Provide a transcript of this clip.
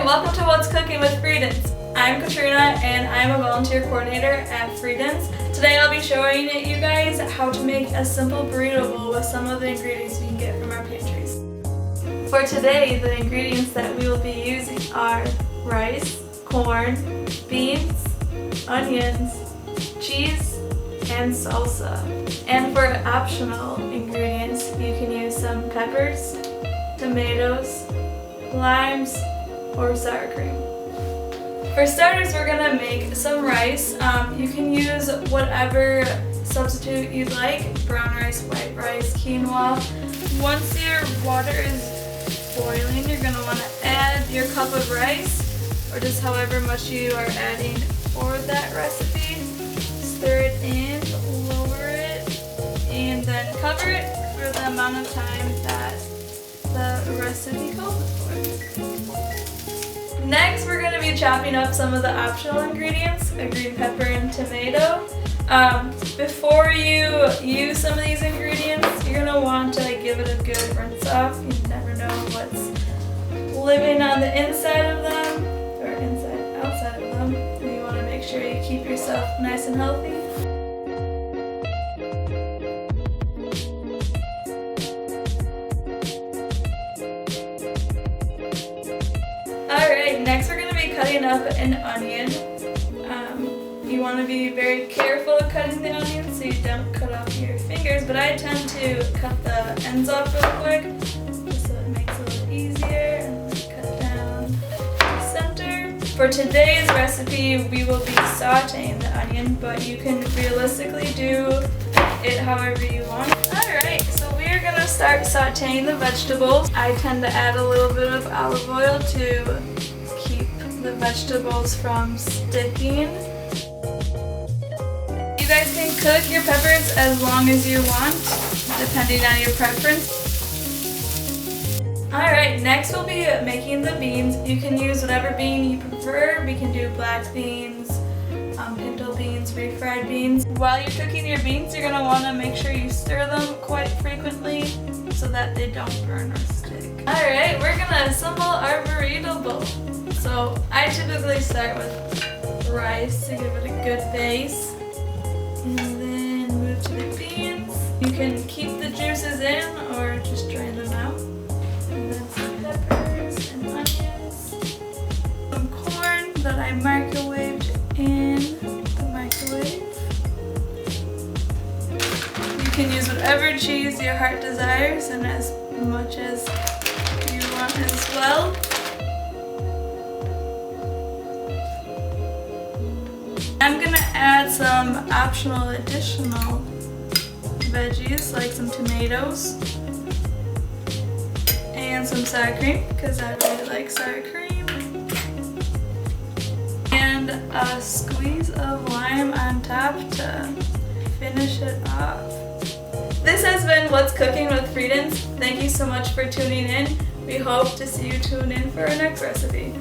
welcome to What's Cooking with Friedens. I'm Katrina and I'm a volunteer coordinator at Friedens. Today I'll be showing you guys how to make a simple burrito bowl with some of the ingredients you can get from our pantries. For today, the ingredients that we will be using are rice, corn, beans, onions, cheese, and salsa. And for optional ingredients, you can use some peppers, tomatoes, limes, or sour cream. For starters, we're gonna make some rice. You can use whatever substitute you'd like, brown rice, white rice, quinoa. Once your water is boiling, you're gonna wanna add your cup of rice, or just however much you are adding for that recipe. Stir it in, lower it, and then cover it for the amount of time that the recipe calls for. Next, we're going to be chopping up some of the optional ingredients, a green pepper and tomato. Before you use some of these ingredients, you're going to want to give it a good rinse off. You never know what's living on the inside of them or outside of them. You want to make sure you keep yourself nice and healthy. Alright, next we're going to be cutting up an onion. You want to be very careful of cutting the onion so you don't cut off your fingers, but I tend to cut the ends off real quick just so it makes it a little easier, and cut down the center. For today's recipe, we will be sauteing the onion, but you can realistically do it however you want. Alright, so we are going to start sauteing the vegetables. I tend to add a little bit of olive oil to keep the vegetables from sticking. You guys can cook your peppers as long as you want, depending on your preference. Alright, next we'll be making the beans. You can use whatever bean you prefer. We can do black beans, pinto beans, refried beans. While you're cooking your beans, you're going to want to make sure you stir them quite frequently so that they don't burn or stick. Alright, we're going to assemble our burrito bowl. So I typically start with rice to give it a good base, and then move to the beans. You can keep the juices in or just drain them out. And then some peppers and onions. Some corn that I microwaved in the microwave. You can use whatever cheese your heart desires and as much as you want as well. I'm going to add some optional additional veggies like some tomatoes and some sour cream because I really like sour cream, and a squeeze of lime on top to finish it off. This has been What's Cooking with Friedens. Thank you so much for tuning in. We hope to see you tune in for our next recipe.